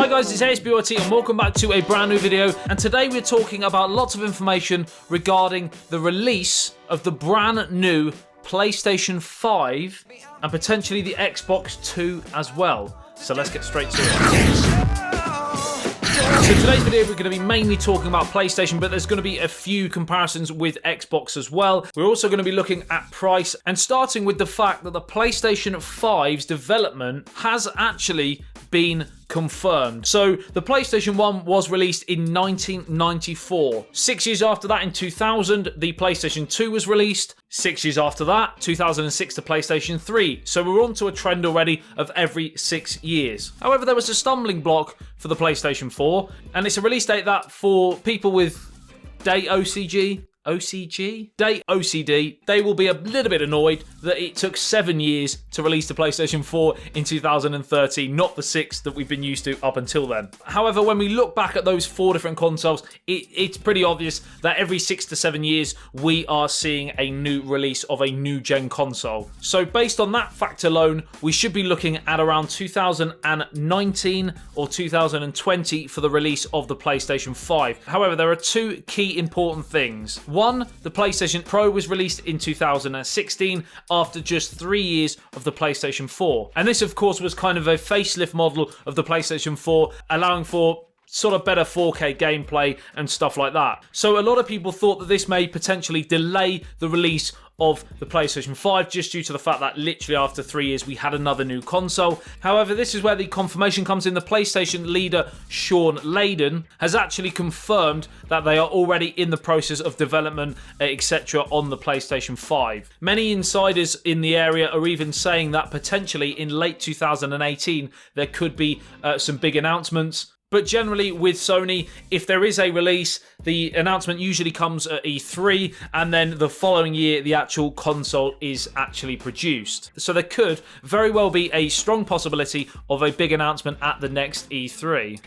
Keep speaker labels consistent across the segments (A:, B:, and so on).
A: Hi guys, it's ASBYT and welcome back to a brand new video, and today we're talking about lots of information regarding the release of the brand new PlayStation 5 and potentially the Xbox 2 as well. So let's get straight to it. So today's video we're going to be mainly talking about PlayStation, but there's going to be a few comparisons with Xbox as well. We're also going to be looking at price and starting with the fact that the PlayStation 5's development has actually been confirmed. So the PlayStation 1 was released in 1994. 6 years after that, in 2000, the PlayStation 2 was released. 6 years after that, 2006, the PlayStation 3. So we're on to a trend already of every 6 years. However, there was a stumbling block for the PlayStation 4, and it's a release date that for people with date OCD, they will be a little bit annoyed that it took 7 years to release the PlayStation 4 in 2013, not the 6 that we've been used to up until then. However, when we look back at those 4 different consoles, it's pretty obvious that every 6 to 7 years we are seeing a new release of a new gen console. So based on that fact alone, we should be looking at around 2019 or 2020 for the release of the PlayStation 5. However, there are 2 key important things. One, the PlayStation Pro was released in 2016 after just 3 years of the PlayStation 4. And this, of course, was kind of a facelift model of the PlayStation 4, allowing for sort of better 4K gameplay and stuff like that. So a lot of people thought that this may potentially delay the release of the PlayStation 5 just due to the fact that literally after 3 years we had another new console. However, this is where the confirmation comes in. The PlayStation leader Sean Layden has actually confirmed that they are already in the process of development, etc. on the PlayStation 5. Many insiders in the area are even saying that potentially in late 2018 there could be some big announcements. But generally with Sony, if there is a release, the announcement usually comes at E3, and then the following year the actual console is actually produced. So there could very well be a strong possibility of a big announcement at the next E3.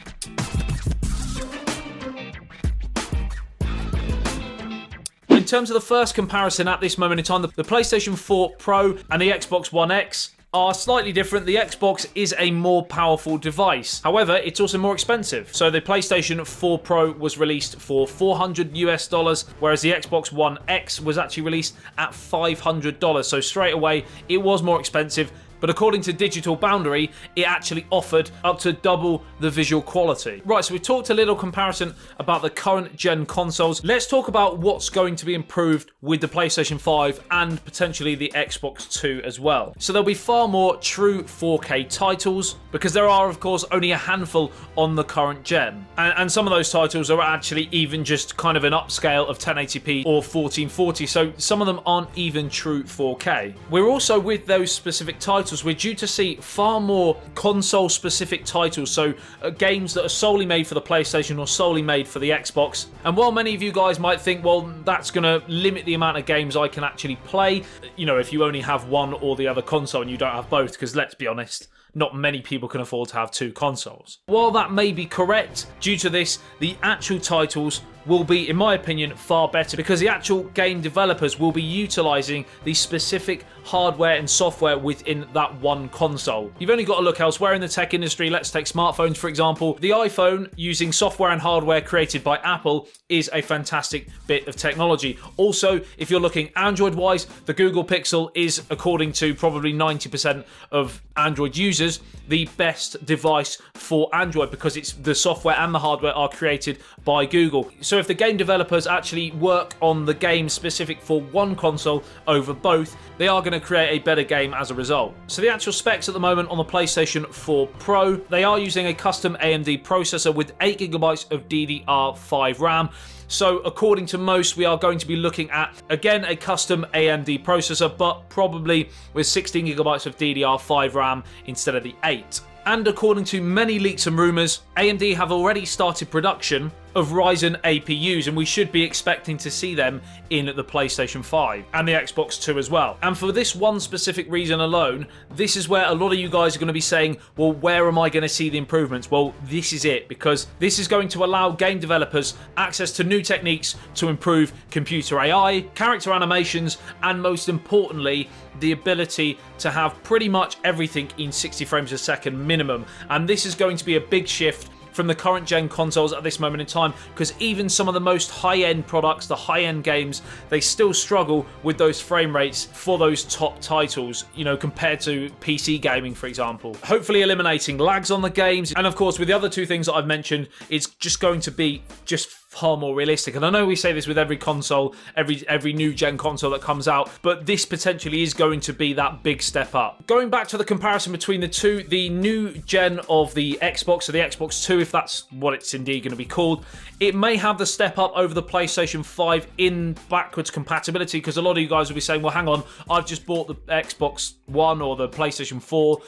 A: In terms of the first comparison at this moment in time, the PlayStation 4 Pro and the Xbox One X are slightly different. The Xbox is a more powerful device. However, it's also more expensive. So the PlayStation 4 Pro was released for $400 US, whereas the Xbox One X was actually released at $500. So straight away, it was more expensive. But according to Digital Boundary, it actually offered up to double the visual quality. Right, so we talked a little comparison about the current gen consoles. Let's talk about what's going to be improved with the PlayStation 5 and potentially the Xbox 2 as well. So there'll be far more true 4K titles, because there are, of course, only a handful on the current gen. And some of those titles are actually even just kind of an upscale of 1080p or 1440, so some of them aren't even true 4K. We're also, with those specific titles, we're due to see far more console-specific titles, so games that are solely made for the PlayStation or solely made for the Xbox. And while many of you guys might think, well, that's going to limit the amount of games I can actually play, you know, if you only have one or the other console and you don't have both, because let's be honest, not many people can afford to have 2 consoles. While that may be correct, due to this, the actual titles will be, in my opinion, far better, because the actual game developers will be utilising the specific hardware and software within that one console. You've only got to look elsewhere in the tech industry. Let's take smartphones, for example. The iPhone, using software and hardware created by Apple, is a fantastic bit of technology. Also, if you're looking Android-wise, the Google Pixel is, according to probably 90% of Android users, the best device for Android, because it's the software and the hardware are created by Google. So if the game developers actually work on the game specific for one console over both, they are going to create a better game as a result. So the actual specs at the moment on the PlayStation 4 Pro, they are using a custom AMD processor with 8GB of DDR5 RAM. So according to most, we are going to be looking at, again, a custom AMD processor, but probably with 16GB of DDR5 RAM instead of the 8. And according to many leaks and rumours, AMD have already started production of Ryzen APUs, and we should be expecting to see them in the PlayStation 5 and the Xbox 2 as well. And for this one specific reason alone, this is where a lot of you guys are going to be saying, well, where am I going to see the improvements? Well, this is it, because this is going to allow game developers access to new techniques to improve computer AI, character animations, and most importantly, the ability to have pretty much everything in 60 frames a second minimum. And this is going to be a big shift from the current gen consoles at this moment in time, because even some of the most high-end products, the high-end games, they still struggle with those frame rates for those top titles, you know, compared to PC gaming, for example. Hopefully eliminating lags on the games, and of course with the other two things that I've mentioned, it's just going to be just far more realistic. And I know we say this with every console, every new gen console that comes out, but this potentially is going to be that big step up. Going back to the comparison between the two, the new gen of the Xbox, or the Xbox 2, if that's what it's indeed going to be called, it may have the step up over the PlayStation 5 in backwards compatibility, because a lot of you guys will be saying, well, hang on, I've just bought the Xbox One or the PlayStation 4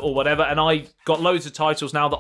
A: or whatever, and I got loads of titles now that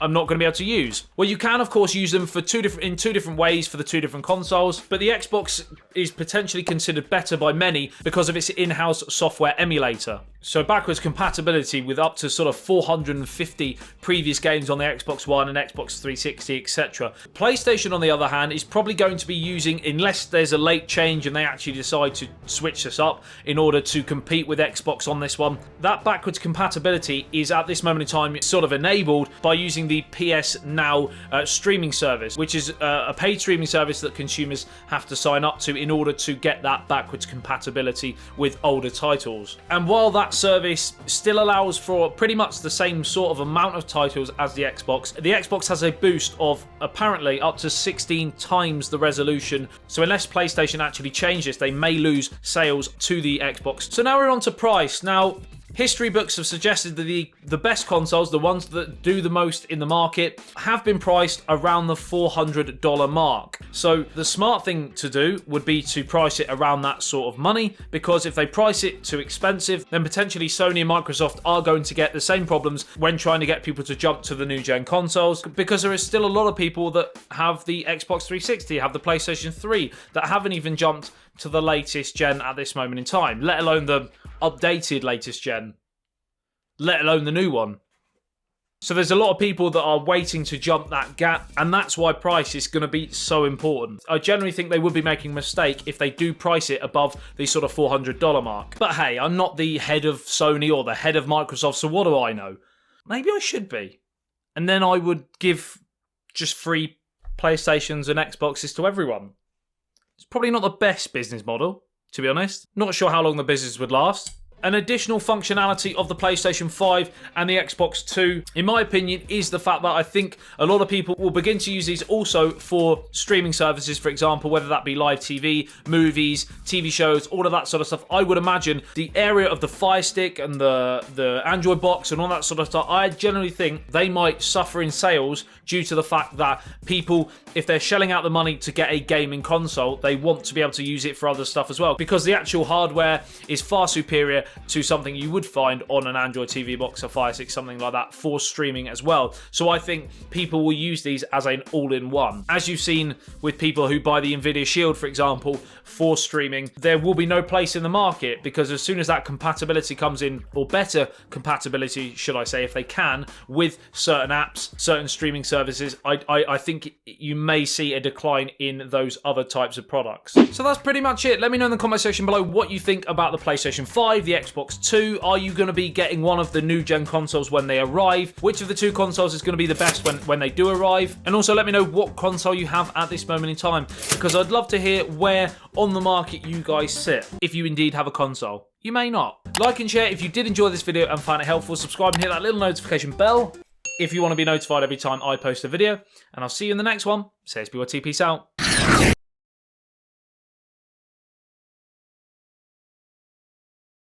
A: I'm not going to be able to use. Well, you can, of course, use them for in two different ways for the two different consoles, but the Xbox is potentially considered better by many because of its in-house software emulator. So backwards compatibility with up to sort of 450 previous games on the Xbox One and Xbox 360, etc. PlayStation, on the other hand, is probably going to be using, unless there's a late change and they actually decide to switch this up in order to compete with Xbox on this one, that backwards compatibility is at this moment in time sort of enabled by using the PS Now streaming service, which is a paid streaming service that consumers have to sign up to in order to get that backwards compatibility with older titles. And while that service still allows for pretty much the same sort of amount of titles as the Xbox has a boost of apparently up to 16 times the resolution. So unless PlayStation actually changes, they may lose sales to the Xbox. So now we're on to price. Now, history books have suggested that the best consoles, the ones that do the most in the market, have been priced around the $400 mark. So the smart thing to do would be to price it around that sort of money, because if they price it too expensive, then potentially Sony and Microsoft are going to get the same problems when trying to get people to jump to the new gen consoles, because there is still a lot of people that have the Xbox 360, have the PlayStation 3, that haven't even jumped to the latest gen at this moment in time, let alone the updated latest gen, let alone the new one. So there's a lot of people that are waiting to jump that gap, and that's why price is going to be so important. I generally think they would be making a mistake if they do price it above the sort of $400 mark. But hey, I'm not the head of Sony or the head of Microsoft, so what do I know? Maybe I should be. And then I would give just free PlayStations and Xboxes to everyone. It's probably not the best business model, to be honest. Not sure how long the business would last. An additional functionality of the PlayStation 5 and the Xbox 2, in my opinion, is the fact that I think a lot of people will begin to use these also for streaming services, for example, whether that be live TV, movies, TV shows, all of that sort of stuff. I would imagine the area of the Fire Stick and the Android box and all that sort of stuff, I generally think they might suffer in sales due to the fact that people, if they're shelling out the money to get a gaming console, they want to be able to use it for other stuff as well, because the actual hardware is far superior to something you would find on an Android TV box or Fire Stick, something like that, for streaming as well. So I think people will use these as an all-in-one. As you've seen with people who buy the NVIDIA Shield, for example, for streaming, there will be no place in the market, because as soon as that compatibility comes in, or better compatibility, should I say, if they can, with certain apps, certain streaming services, I think you may see a decline in those other types of products. So that's pretty much it. Let me know in the comment section below what you think about the PlayStation 5, the Xbox 2. Are you going to be getting one of the new gen consoles when they arrive? Which of the two consoles is going to be the best when they do arrive? And also let me know what console you have at this moment in time, because I'd love to hear where on the market you guys sit, if you indeed have a console. You may not. Like and share if you did enjoy this video and found it helpful. Subscribe and hit that little notification bell if you want to be notified every time I post a video. And I'll see you in the next one. Say ASBYT, peace out.